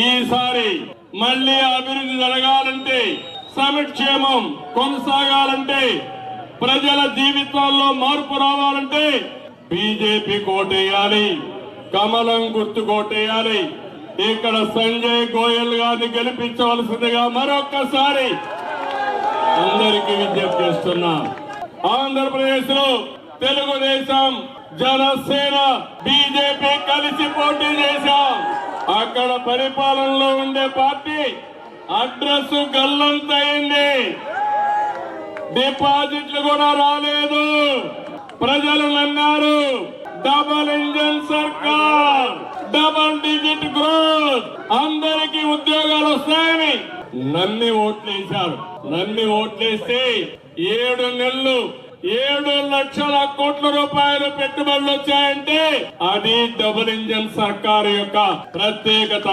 ఈసారి మళ్ళీ అభివృద్ధి జరగాలంటే, సంక్షేమం కొనసాగాలంటే, ప్రజల జీవితాల్లో మార్పు రావాలంటే బీజేపీ కోటేయాలి, కమలం గుర్తు కోటేయాలి. ఇక్కడ సంజయ్ గోయల్ గారిని గెలిపించవలసిందిగా మరొక్కసారి అందరికీ విజ్ఞప్తి చేస్తున్నా. ఆంధ్రప్రదేశ్ లో తెలుగుదేశం, జనసేన, బీజేపీ కలిసి పోటీ చేశాం. అక్కడ పరిపాలనలో ఉండే పార్టీ అడ్రస్ గల్లంతైంది, డిపాజిట్లు కూడా రాలేదు. ప్రజలు నమ్మారు డబుల్ ఇంజన్ సర్కార్, డబుల్ డిజిట్ గ్రోత్, అందరికీ ఉద్యోగాలు వస్తాయని నమ్మి ఓట్లేశారు. నమ్మి ఓట్లేస్తే 7 నెలలు 7 లక్షల కోట్ల రూపాయలు పెట్టుబడులు వచ్చాయంటే అది డబుల్ ఇంజన్ సర్కారు యొక్క ప్రత్యేకత.